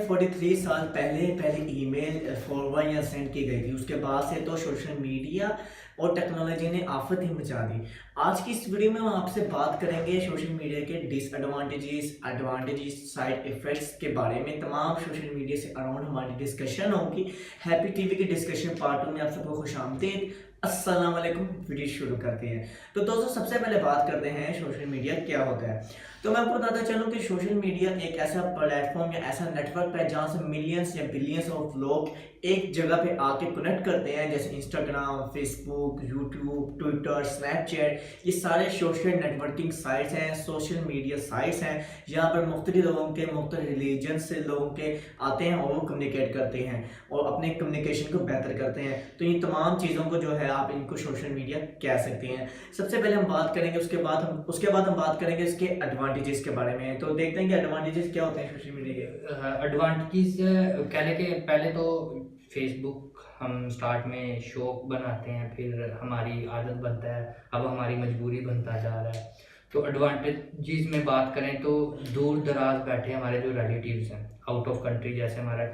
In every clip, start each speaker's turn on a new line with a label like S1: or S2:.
S1: 43 साल पहले email forward या सेंड की गई थी। उसके बाद से तो सोशल मीडिया और टेक्नोलॉजी ने आफत ही मचा दी। आज की इस वीडियो में हम आपसे बात करेंगे सोशल मीडिया के डिसएडवांटेजेस, एडवांटेजेस, साइड इफेक्ट्स के बारे में। तमाम सोशल मीडिया से अराउंड हमारी डिस्कशन होगी। हैप्पी टीवी की डिस्कशन पार्ट 2 में आप सबको खुशामदीद। अस्सलाम वालेकुम। वीडियो शुरू करते हैं। तो दोस्तों, सबसे पहले बात करते हैं सोशल मीडिया क्या होता है। तो मैं आपको बताता चलूँ कि सोशल मीडिया एक ऐसा प्लेटफॉर्म या ऐसा नेटवर्क है जहाँ से मिलियंस या बिलियंस ऑफ लोग एक जगह पे आके कनेक्ट करते हैं। जैसे Instagram, Facebook, YouTube, Twitter, Snapchat, ये सारे सोशल नेटवर्किंग साइट्स हैं, सोशल मीडिया साइट्स हैं। यहाँ पर मुख्तलिफ लोगों के, मुख्तलिफ रिलीजन से लोगों के आते हैं और वो कम्युनिकेट करते हैं और अपने कम्युनिकेशन को बेहतर करते हैं। तो ये तमाम चीज़ों को जो है आप इनको सोशल मीडिया कह सकते हैं। सबसे पहले हम बात करेंगे, उसके बाद हम बात करेंगे इसके एडवांटेजेस के बारे में। तो देखते हैं कि एडवांटेजेस क्या होते हैं सोशल मीडिया के।
S2: एडवांटेजेस कहने के पहले तो फेसबुक हम स्टार्ट में शौक बनाते हैं, फिर हमारी आदत बनता है, अब हमारी मजबूरी बनता जा रहा है। तो एडवांटेजेस में बात करें तो दूर दराज बैठे हमारे जो रिलेटिव्स हैं आउट ऑफ कंट्री, जैसे हमारा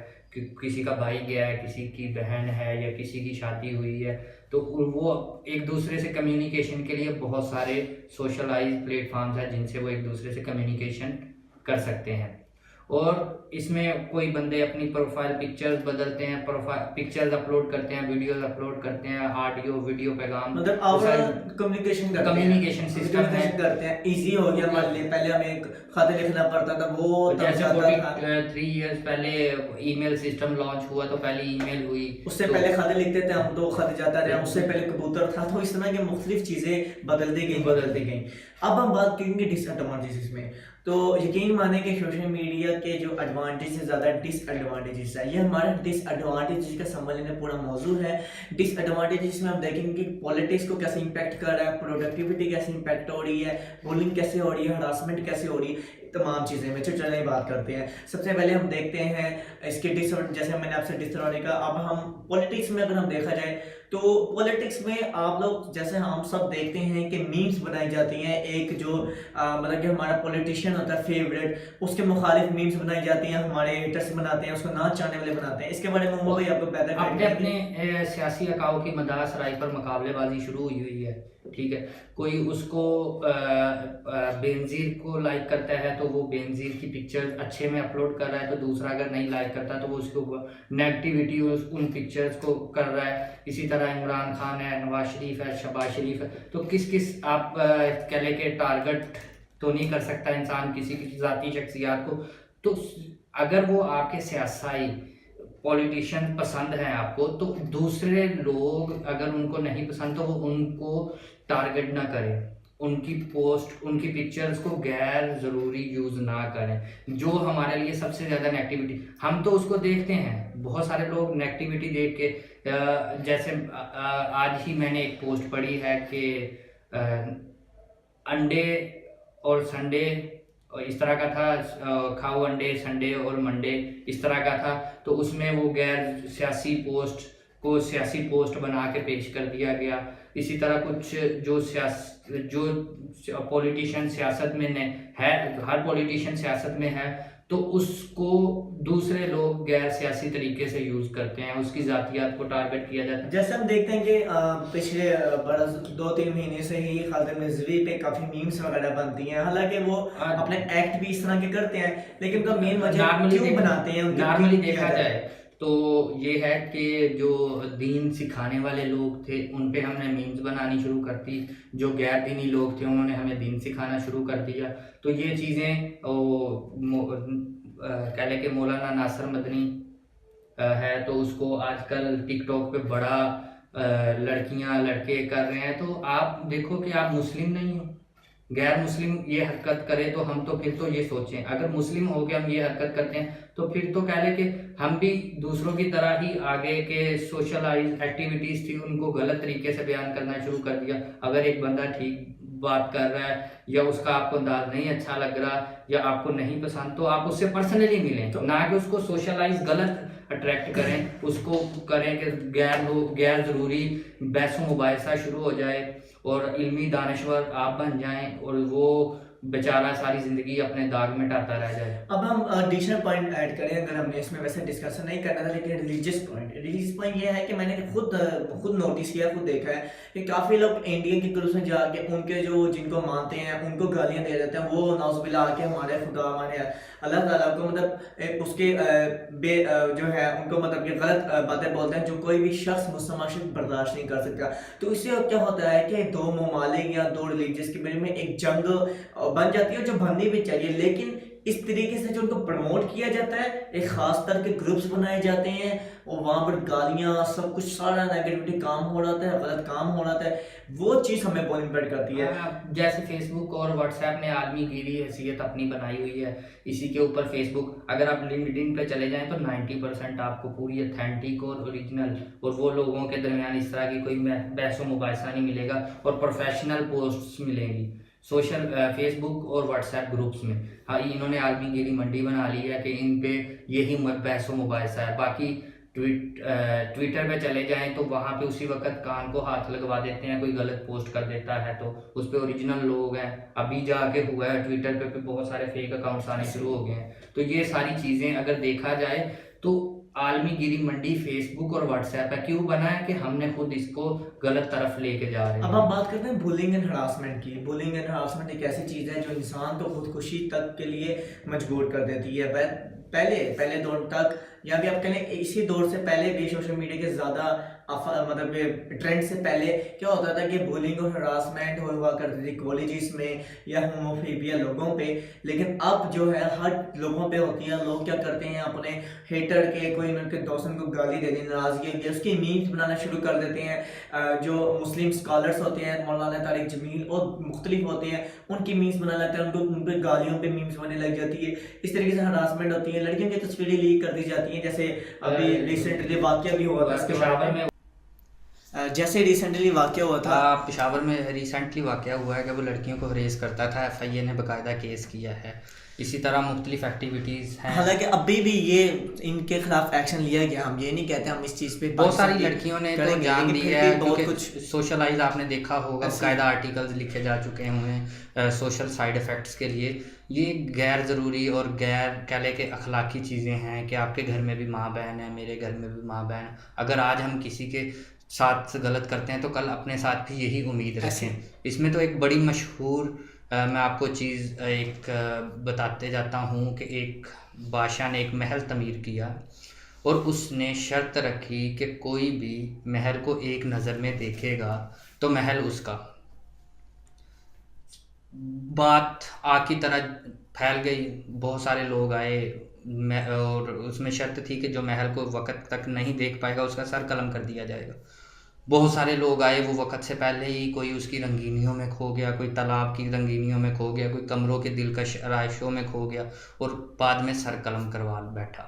S2: किसी का भाई गया है, किसी की बहन है या किसी की शादी हुई है, तो वो एक दूसरे से कम्युनिकेशन के लिए बहुत सारे सोशलाइज प्लेटफॉर्म्स हैं जिनसे वो एक दूसरे से कम्युनिकेशन कर सकते हैं। और इसमें कोई बंदे अपनी प्रोफाइल पिक्चर्स बदलते हैं, प्रोफाइल पिक्चर्स अपलोड करते हैं, वीडियोस अपलोड करते हैं, ऑडियो वीडियो पैगाम,
S1: मतलब कम्युनिकेशन
S2: सिस्टम है,
S1: करते हैं। इजी हो गया हमारे लिए। पहले हमें खत लिखना पड़ता था, वो
S2: जैसे 3 इयर्स पहले ईमेल सिस्टम लॉन्च हुआ तो पहले ईमेल हुई,
S1: उससे पहले खत लिखते थे हम, तो खत जाता रहा। उससे पहले कबूतर था। तो इस तरह की मुख्तलिफ चीजें बदलती गई। अब हम बात करेंगे डिसएडवांटेजेस में। तो यकीन माने कि सोशल मीडिया के जो एडवांटेज से ज़्यादा डिसएडवांटेजेस है। ये हमारा डिसएडवांटेज का समझ लेना पूरा मौजूद है। डिसएडवांटेजेस में हम देखेंगे कि पॉलिटिक्स को कैसे इंपैक्ट कर रहा है, प्रोडक्टिविटी कैसे इंपैक्ट हो रही है, बुलिंग कैसे हो रही है, हरासमेंट कैसे हो रही है, तमाम चीज़ें में चलिए बात करते हैं। सबसे पहले हम देखते हैं इसके जैसे मैंने आपसे डिसएडवांटेज का। अब हम पॉलिटिक्स में अगर हम देखा जाए तो पॉलिटिक्स में आप लोग, जैसे हम सब देखते हैं कि मीम्स बनाई जाती हैं। एक जो मतलब कि हमारा पॉलिटिशियन होता है फेवरेट, उसके मुखालिफ मीम्स बनाई जाती हैं, हमारे हेटर्स बनाते हैं, उसको ना चाहने वाले बनाते हैं। इसके बारे में भाई आपको बेहतर
S2: अपने सियासी अकाओं की मदार सराय पर मुकाबलेबाजी शुरू हुई है। ठीक है, कोई उसको बेनजीर को लाइक करता है तो वो बेनजीर की पिक्चर अच्छे में अपलोड कर रहा है, तो दूसरा अगर नहीं लाइक करता तो वो उसके ऊपर नेगेटिविटी उन पिक्चर्स को कर रहा है। इसी तरह इमरान खान है, नवाज शरीफ है, शहबाज शरीफ है, तो किस आप कह ले के टारगेट तो नहीं कर सकता इंसान किसी की ज़ाती शख्सियात को। तो अगर वो आपके सियासी पॉलिटिशियन पसंद हैं आपको, तो दूसरे लोग अगर उनको नहीं पसंद तो वो उनको टारगेट ना करें, उनकी पोस्ट, उनकी पिक्चर्स को गैर ज़रूरी यूज़ ना करें। जो हमारे लिए सबसे ज़्यादा नेगेटिविटी, हम तो उसको देखते हैं, बहुत सारे लोग नेगेटिविटी देख के जैसे आज ही मैंने एक पोस्ट पढ़ी है कि अंडे और संडे और इस तरह का था, खाओ अंडे संडे और मंडे, इस तरह का था। तो उसमें वो गैर सियासी पोस्ट को सियासी पोस्ट बना के पेश कर दिया गया। इसी तरह कुछ जो पॉलिटिशियन सियासत में है, हर पॉलिटिशियन सियासत में है, तो उसको दूसरे लोग गैर सियासी तरीके से यूज करते हैं, उसकी जातियात को टारगेट किया जाता है।
S1: जैसे हम देखते हैं कि पिछले 2-3 महीने से ही खालिद रिजवी पे काफी मीम्स वगैरह बनती हैं। हालांकि वो अपने एक्ट भी इस तरह के करते हैं, लेकिन उनका मेन वजह क्यों बनाते हैं,
S2: नॉर्मली देखा जाए तो ये है कि जो दीन सिखाने वाले लोग थे उन पे हमने मीम्स बनानी शुरू कर दी, जो गैर दीनी लोग थे उन्होंने हमें दीन सिखाना शुरू कर दिया। तो ये चीज़ें कह लें कि मौलाना नासिर मदनी है, तो उसको आजकल टिकटॉक पे बड़ा लड़कियां लड़के कर रहे हैं। तो आप देखो कि आप मुस्लिम नहीं हो, गैर मुस्लिम ये हरकत करे तो हम तो फिर तो ये सोचें, अगर मुस्लिम हो के हम ये हरकत करते हैं तो फिर तो कह लें कि हम भी दूसरों की तरह ही आगे के सोशलाइज एक्टिविटीज़ थी उनको गलत तरीके से बयान करना शुरू कर दिया। अगर एक बंदा ठीक बात कर रहा है या उसका आपको अंदाज नहीं अच्छा लग रहा या आपको नहीं पसंद, तो आप उससे पर्सनली मिलें, तो ना कि उसको सोशलाइज गलत अट्रैक्ट करें, उसको करें कि गैर ज़रूरी बहस मुबाहिसा शुरू हो जाए और इल्मी दानश्वर आप बन जाएं और वो बेचारा सारी ज़िंदगी अपने दाग में टाता रह जाए।
S1: अब हम एडिशनल पॉइंट ऐड करें, अगर हमने इसमें वैसे डिस्कशन नहीं करना था, लेकिन रिलीजियस पॉइंट ये है कि मैंने खुद नोटिस किया, खुद देखा है कि काफ़ी लोग इंडियन की ग्रुप्स में जाके उनके जो जिनको मानते हैं उनको गालियां दे देते हैं। वो नाउज़ुबिल्लाह आके हमारे खुदा हमारे अल्लाह ताला को मतलब उसके जो है उनको मतलब कि गलत बातें बोलते हैं, जो कोई भी शख्स मुसलमान बर्दाश्त नहीं कर सकता। तो इससे क्या होता है कि दो ममालिक या दो रिलीजियस के बीच में एक जंग बन जाती है, जो बननी भी चाहिए, लेकिन इस तरीके से जो उनको प्रमोट किया जाता है, एक खास तरह के ग्रुप्स बनाए जाते हैं और वहाँ पर गालियाँ सब कुछ सारा नेगेटिविटी काम हो रहा है, गलत काम हो रहा है, वो चीज़ हमें बहुत इम्पेक्ट करती है।
S2: जैसे फेसबुक और व्हाट्सएप ने आलमीगिरी हैसियत अपनी बनाई हुई है, इसी के ऊपर फेसबुक अगर आप लिंक्डइन पे चले जाएं तो 90% आपको पूरी अथेंटिक और ओरिजिनल और वो लोगों के दरमियान इस तरह की कोई बहसो मुबाहिसा नहीं मिलेगा और प्रोफेशनल पोस्ट्स मिलेंगी सोशल फेसबुक और व्हाट्सएप ग्रुप्स में। हाँ, इन्होंने आलमीगिरी मंडी बना ली है कि इन पे यही बहसो मुबाहिसा है। बाकी ट्विटर पे चले जाएं तो वहाँ पे उसी वक्त कान को हाथ लगवा देते हैं, कोई गलत पोस्ट कर देता है तो उस पे ओरिजिनल लोग हैं। अभी जाके हुआ है ट्विटर पे बहुत सारे फेक अकाउंट्स आने शुरू हो गए हैं। तो ये सारी चीज़ें अगर देखा जाए तो आलमीगिरी मंडी फेसबुक और व्हाट्सएप है क्यों बना है कि हमने खुद इसको गलत तरफ लेके जा रहे हैं।
S1: अब हम बात करते हैं बुलिंग एंड हरासमेंट की। बुलिंग एंड हरासमेंट एक ऐसी चीज़ है जो इंसान को खुदकुशी तक के लिए मजबूर कर देती है। पहले दौर तक या भी आप कहें इसी दौर से पहले भी सोशल मीडिया के ज़्यादा मतलब ट्रेंड से पहले क्या होता था कि बुलिंग और हरासमेंट हुआ करती थी कॉलेजेस में या होमोफोबिया लोगों पे, लेकिन अब जो है हर लोगों पे होती है। लोग क्या करते हैं, अपने हेटर के कोई उनके दोस्तों को गाली दे दी, नाराज़गी की, उसकी मीम्स बनाना शुरू कर देते हैं। जो मुस्लिम स्कॉलर्स होते हैं, मौलाना तारिक जमील और मुख्तलिफ होते हैं, उनकी मीम्स बना लेते हैं, उन पर गालियों पर मीम्स बनने लग जाती है। इस तरीके से हरासमेंट होती है, लड़कियों की तस्वीरें लीक कर दी जाती हैं। जैसे अभी रिसेंटली वाकया भी हुआ था इसके बारे में, जैसे रिसेंटली वाकया हुआ था
S2: पेशावर में रिसेंटली वाकया हुआ है कि वो लड़कियों को हरेस करता था, FIA ने बाकायदा केस किया है। इसी तरह मुख्तलिफ एक्टिविटीज़ हैं।
S1: हालांकि अभी भी ये इनके खिलाफ एक्शन लिया गया, हम ये नहीं कहते हम इस चीज़ पे
S2: बहुत सारी लड़कियों ने तो जान दी है,
S1: बहुत कुछ
S2: सोशलाइज आपने देखा होगा, बाकायदा आर्टिकल्स लिखे जा चुके हैं सोशल साइड इफ़ेक्ट्स के लिए। ये गैर ज़रूरी और गैर कह लें कि अखलाकी चीज़ें हैं कि आपके घर में भी माँ बहन है, मेरे घर में भी माँ बहन। अगर आज हम किसी के साथ गलत करते हैं तो कल अपने साथ भी यही उम्मीद रखें। इसमें तो एक बड़ी मशहूर मैं आपको चीज़ एक बताते जाता हूँ कि एक बादशाह ने एक महल तमीर किया और उसने शर्त रखी कि कोई भी महल को एक नज़र में देखेगा तो महल उसका। बात आग की तरह फैल गई, बहुत सारे लोग आए और उसमें शर्त थी कि जो महल को वक़्त तक नहीं देख पाएगा उसका सर कलम कर दिया जाएगा। बहुत सारे लोग आए, वो वक़्त से पहले ही कोई उसकी रंगीनियों में खो गया, कोई तालाब की रंगीनियों में खो गया, कोई कमरों के दिलकश आराइशों में खो गया और बाद में सर कलम करवा बैठा।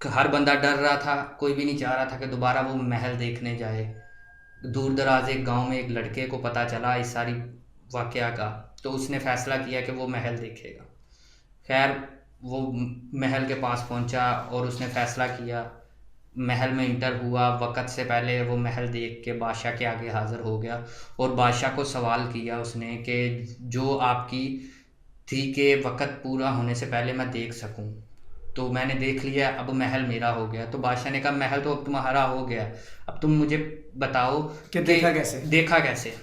S2: हर बंदा डर रहा था, कोई भी नहीं चाह रहा था कि दोबारा वो महल देखने जाए। दूर दराज एक गाँव में एक लड़के को पता चला इस सारी वाक़या का, तो उसने फ़ैसला किया कि वो महल देखेगा। खैर वो महल के पास पहुंचा और उसने फ़ैसला किया, महल में इंटर हुआ। वक़्त से पहले वो महल देख के बादशाह के आगे हाज़िर हो गया और बादशाह को सवाल किया उसने कि जो आपकी थी कि वक़्त पूरा होने से पहले मैं देख सकूं, तो मैंने देख लिया, अब महल मेरा हो गया। तो बादशाह ने कहा महल तो अब तुम्हारा हो गया, अब तुम मुझे बताओ
S1: कि देखा कैसे।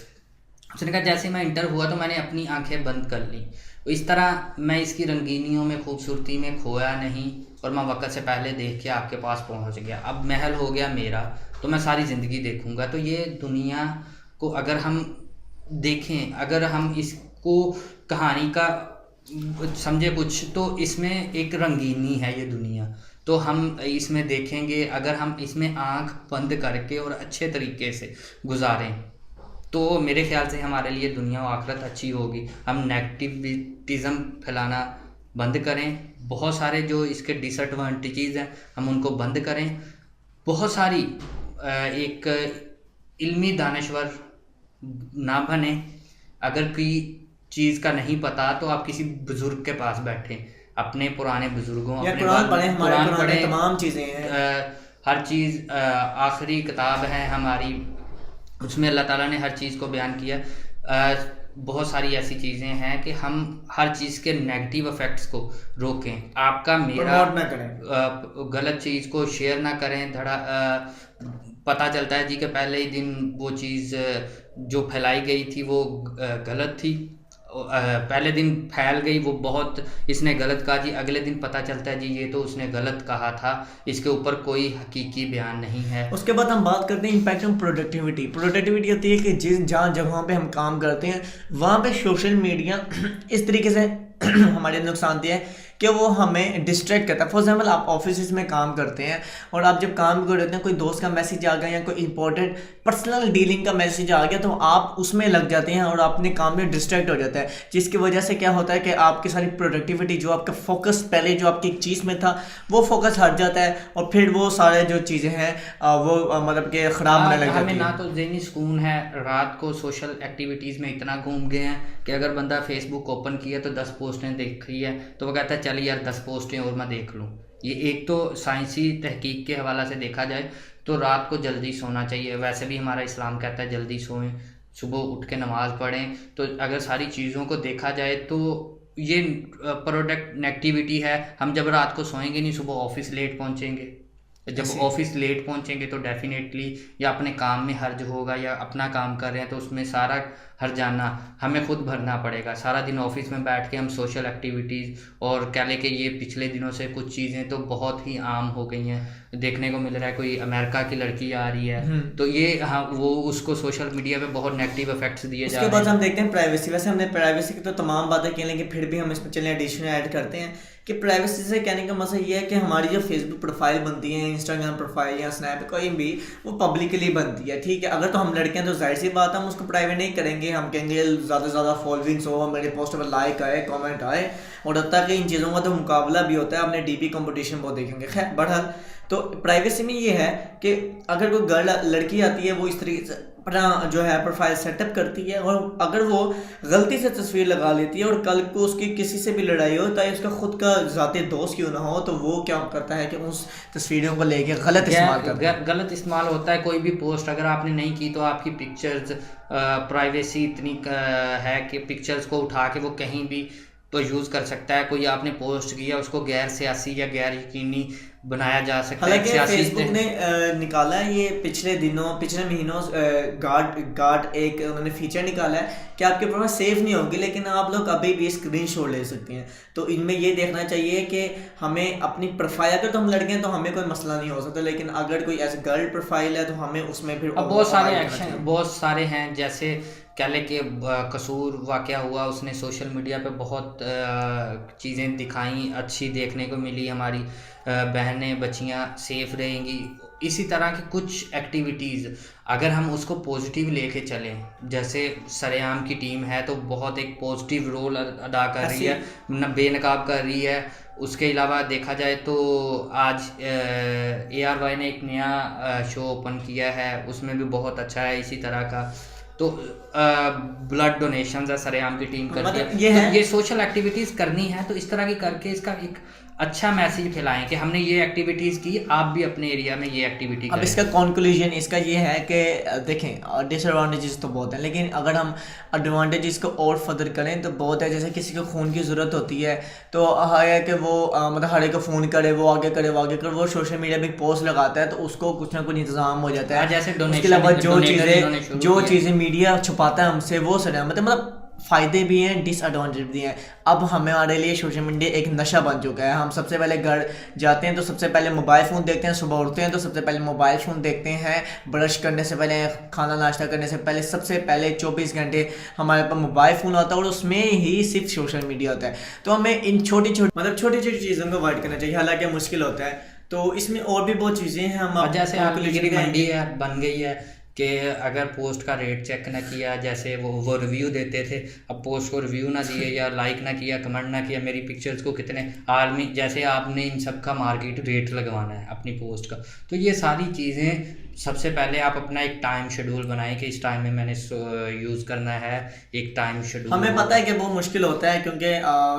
S2: उसने कहा जैसे मैं इंटर हुआ तो मैंने अपनी आंखें बंद कर ली, इस तरह मैं इसकी रंगीनियों में खूबसूरती में खोया नहीं और मैं वक़्त से पहले देख के आपके पास पहुंच गया। अब महल हो गया मेरा तो मैं सारी ज़िंदगी देखूंगा। तो ये दुनिया को अगर हम देखें, अगर हम इसको कहानी का समझे कुछ, तो इसमें एक रंगीनी है ये दुनिया, तो हम इसमें देखेंगे। अगर हम इसमें आँख बंद करके और अच्छे तरीके से गुजारें तो मेरे ख्याल से हमारे लिए दुनिया और आखिरत अच्छी होगी। हम नेगेटिविज़म फैलाना बंद करें, बहुत सारे जो इसके डिसएडवांटेजेस हैं हम उनको बंद करें। बहुत सारी एक इल्मी दानश्वर ना बने। अगर कोई चीज़ का नहीं पता तो आप किसी बुज़ुर्ग के पास बैठें, अपने पुराने बुज़ुर्गों, अपने
S1: कुरान पढ़ें, तमाम चीज़ें हैं,
S2: हर चीज़ आखिरी किताब है हमारी, उसमें अल्लाह ताला ने हर चीज़ को बयान किया। बहुत सारी ऐसी चीज़ें हैं कि हम हर चीज़ के नेगेटिव इफ़ेक्ट्स को रोकें। आपका मेरा
S1: प्रमोट ना करें।
S2: गलत चीज़ को शेयर ना करें। पता चलता है जी कि पहले ही दिन वो चीज़ जो फैलाई गई थी वो गलत थी। पहले दिन फैल गई वो बहुत, इसने गलत कहा जी, अगले दिन पता चलता है जी ये तो उसने गलत कहा था, इसके ऊपर कोई हकीकी बयान नहीं है।
S1: उसके बाद हम बात करते हैं इम्पैक्ट ऑन प्रोडक्टिविटी। प्रोडक्टिविटी होती है कि जिस जहाँ जगहों पे हम काम करते हैं वहाँ पे सोशल मीडिया इस तरीके से हमारे नुकसान दिया है कि वो हमें डिस्ट्रैक्ट करता है। फॉर एग्जाम्पल आप ऑफिस में काम करते हैं और आप जब काम कर रहे हैं कोई दोस्त का मैसेज आ गया या कोई इंपॉर्टेंट पर्सनल डीलिंग का मैसेज आ गया तो आप उसमें लग जाते हैं और अपने काम में डिस्ट्रैक्ट हो जाता है, जिसकी वजह से क्या होता है कि आपकी सारी प्रोडक्टिविटी, जो आपका फोकस पहले जो आपकी एक चीज़ में था वो फोकस हट जाता है और फिर वो सारे जो चीज़ें हैं वो मतलब कि ख़राब होने लग जाती
S2: हमें
S1: है।
S2: ना तो ज़हनी सुकून है, रात को सोशल एक्टिविटीज़ में इतना घूम गए हैं कि अगर बंदा फेसबुक ओपन किया तो 10 पोस्टें देखी है तो वो कहता है चल यार 10 पोस्टें और मैं देख लूँ। ये एक तो साइंसी तहकीक के हवाला से देखा जाए तो रात को जल्दी सोना चाहिए। वैसे भी हमारा इस्लाम कहता है जल्दी सोएं, सुबह उठ के नमाज़ पढ़ें। तो अगर सारी चीज़ों को देखा जाए तो ये प्रोडक्ट नेगेटिविटी है। हम जब रात को सोएंगे नहीं, सुबह ऑफिस लेट पहुंचेंगे। जब ऑफिस लेट पहुंचेंगे तो डेफिनेटली या अपने काम में हर्ज होगा, या अपना काम कर रहे हैं तो उसमें सारा हर्जाना हमें खुद भरना पड़ेगा। सारा दिन ऑफिस में बैठ के हम सोशल एक्टिविटीज़, और कह लें कि ये पिछले दिनों से कुछ चीज़ें तो बहुत ही आम हो गई हैं। देखने को मिल रहा है कोई अमेरिका की लड़की आ रही है तो ये वो उसको सोशल मीडिया पे बहुत नेगेटिव इफेक्ट्स दिए जा रहे हैं।
S1: उसके बाद हम देखते हैं प्राइवेसी। वैसे हमने प्राइवेसी की तो तमाम बातें की, लेकिन फिर भी हम इसमें चलें एडिशनल ऐड करते हैं कि प्राइवेसी से कहने का मसला ये है कि हमारी जो फेसबुक प्रोफाइल बनती है, इंस्टाग्राम प्रोफाइल या स्नैप कोई भी, वो पब्लिकली बनती है, ठीक है। अगर तो हम लड़के हैं तो जाहिर सी बात है हम उसको प्राइवेट नहीं करेंगे। हम कहेंगे ज़्यादा से ज़्यादा फॉलोइंग्स हो, मेरे पोस्ट पर लाइक आए, कमेंट आए, और हत्ता कि इन चीज़ों का तो मुकाबला भी होता है, अपने डीपी कंपटीशन वो देखेंगे। खैर बहरहाल तो प्राइवेसी में ये है कि अगर कोई गर्ल लड़की आती है वो इस तरीके से अपना जो है प्रोफाइल सेटअप करती है, और अगर वो गलती से तस्वीर लगा लेती है और कल को उसकी किसी से भी लड़ाई हो, चाहे उसका खुद का ज़ाती दोस्त क्यों ना हो, तो वो क्या करता है कि उस तस्वीरों को लेके गलत इस्तेमाल करता है।
S2: गलत इस्तेमाल होता है। कोई भी पोस्ट अगर आपने नहीं की तो आपकी पिक्चर्स, प्राइवेसी इतनी है कि पिक्चर्स को उठा के वो कहीं भी तो यूज़ कर सकता है। कोई आपने पोस्ट किया उसको गैर सियासी या गैर यकीनी बनाया जा सकता है।
S1: हालांकि फेसबुक ने निकाला है ये पिछले महीनों गार्ड एक उन्होंने फीचर निकाला है कि आपके प्रोफाइल सेव नहीं होगी, लेकिन आप लोग अभी भी स्क्रीनशॉट ले सकते हैं। तो इनमें ये देखना चाहिए कि हमें अपनी प्रोफाइल, अगर तो हम लड़के हैं तो हमें कोई मसला नहीं हो सकता, लेकिन अगर कोई ऐसे गर्ल प्रोफाइल है तो हमें उसमें फिर
S2: बहुत सारे एक्शन बहुत सारे हैं। जैसे कह लें कि कसूर वाक़या हुआ, उसने सोशल मीडिया पे बहुत चीज़ें दिखाई, अच्छी देखने को मिली, हमारी बहनें बच्चियां सेफ रहेंगी। इसी तरह की कुछ एक्टिविटीज़ अगर हम उसको पॉजिटिव लेके चलें, जैसे सरेआम की टीम है तो बहुत एक पॉजिटिव रोल अदा कर रही है, बेनकाब कर रही है। उसके अलावा देखा जाए तो आज ARY ने एक नया शो ओपन किया है, उसमें भी बहुत अच्छा है इसी तरह का। तो ब्लड डोनेशन है, सरेआम की टीम करती है। तो ये सोशल एक्टिविटीज़ करनी है तो इस तरह की करके इसका एक अच्छा मैसेज फैलाएं कि हमने ये एक्टिविटीज़ की, आप भी अपने एरिया में ये एक्टिविटी करें।
S1: अब इसका कंक्लूजन इसका ये है कि देखें डिसएडवांटेजेस तो बहुत हैं, लेकिन अगर हम एडवांटेजेस को और फर्दर करें तो बहुत है। जैसे किसी को खून की ज़रूरत होती है तो है कि वो मतलब हर एक को फ़ोन करे, वो आगे करे, वो सोशल मीडिया में पोस्ट लगाता है तो उसको कुछ ना कुछ इंतजाम हो जाता है।
S2: जैसे
S1: उसके अलावा जो चीज़ें मीडिया छुपाता है हमसे वो सर मतलब फ़ायदे भी हैं, डिसएडवांटेज भी हैं। अब हमारे लिए सोशल मीडिया एक नशा बन चुका है। हम सबसे पहले घर जाते हैं तो सबसे पहले मोबाइल फ़ोन देखते हैं, सुबह उठते हैं तो सबसे पहले मोबाइल फ़ोन देखते हैं, ब्रश करने से पहले, खाना नाश्ता करने से पहले, सबसे पहले 24 घंटे हमारे पास मोबाइल फ़ोन होता है और उसमें ही सिर्फ सोशल मीडिया होता है। तो हमें इन छोटी छोटी चीज़ों को अवॉइड करना चाहिए, हालांकि मुश्किल होता है। तो इसमें और भी बहुत चीज़ें हैं। हम
S2: जैसे आपकी मंडी है बन गई है कि अगर पोस्ट का रेट चेक ना किया, जैसे वो रिव्यू देते थे, अब पोस्ट को रिव्यू ना दिए या लाइक ना किया, कमेंट ना किया, मेरी पिक्चर्स को कितने जैसे आपने इन सब का मार्केट रेट लगवाना है अपनी पोस्ट का। तो ये सारी चीज़ें सबसे पहले आप अपना एक टाइम शेड्यूल बनाएं कि इस टाइम में मैंने यूज़ करना है, एक टाइम शेड्यूल।
S1: हमें पता है कि वो मुश्किल होता है क्योंकि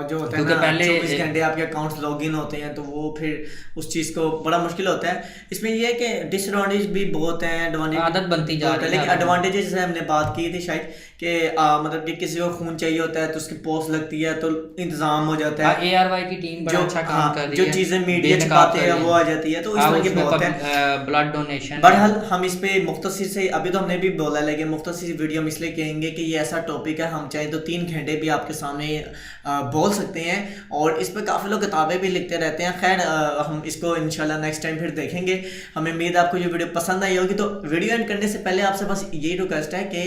S1: जो होता है
S2: क्योंकि
S1: ना
S2: पहले
S1: 24 घंटे आपके अकाउंट्स लॉगिन होते हैं, तो वो फिर उस चीज़ को बड़ा मुश्किल होता है। इसमें ये है कि डिसएडवांटेज भी बहुत हैं, एडवांटेज
S2: आदत बनती जा रही है।
S1: लेकिन एडवांटेजेस से हमने बात की थी शायद कि मतलब कि किसी को खून चाहिए होता है तो उसकी पोस्ट लगती है तो इंतजाम हो जाता है।
S2: ARY की टीम बड़ा अच्छा काम कर रही
S1: जो
S2: है,
S1: चीज़ें मीडिया छुपाते हैं वो आ जाती है, तो इस तरह की बहुत है।
S2: Blood donation.
S1: बहरहाल हम इस पे मुख्तसर से अभी तो हमने भी बोला, लेकिन मुख्तसर वीडियो हम इसलिए कहेंगे कि ये ऐसा टॉपिक है, हम चाहे तो 3 घंटे भी आपके सामने बोल सकते हैं, और इस पे काफ़ी लोग किताबें भी लिखते रहते हैं। खैर हम इसको इंशाल्लाह नेक्स्ट टाइम फिर देखेंगे। हमें उम्मीद है आपको ये वीडियो पसंद आई होगी। तो वीडियो एंड करने से पहले आपसे बस यही रिक्वेस्ट है कि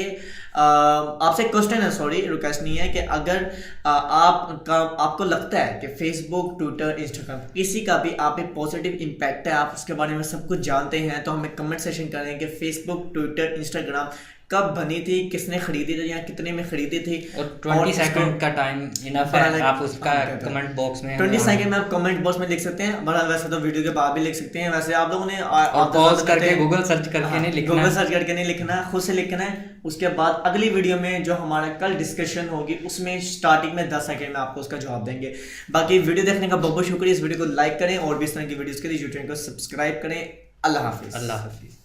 S1: आपसे क्वेश्चन है, सॉरी रिक्वेस्ट नहीं है, कि अगर आपको लगता है कि फेसबुक, ट्विटर, इंस्टाग्राम किसी का भी आप पे पॉजिटिव इम्पैक्ट है, आप उसके बारे में सब कुछ जानते हैं, तो हमें कमेंट सेशन करें कि फेसबुक, ट्विटर, इंस्टाग्राम कब बनी थी, किसने खरीदी थी या कितने में खरीदी थी,
S2: और 20 सेकंड का टाइम इनफ है, आप उसका कमेंट बॉक्स में
S1: 20 सेकंड में आप कमेंट बॉक्स में लिख सकते हैं। बड़ा वैसे तो वीडियो के बाद भी लिख सकते हैं, वैसे आप लोगों ने
S2: पॉज करके गूगल सर्च करके नहीं लिखना,
S1: गूगल सर्च करके नहीं लिखना, खुद से लिखना है। उसके बाद अगली वीडियो में जो हमारा कल डिस्कशन होगी उसमें स्टार्टिंग में 10 सेकंड में आपको उसका जवाब देंगे। बाकी वीडियो देखने का बहुत बहुत शुक्रिया। इस वीडियो को लाइक करें और भी इस तरह की वीडियोस के लिए यूट्यूब को सब्सक्राइब करें। अल्लाह हाफिज़।
S2: अल्लाह हाफिज़।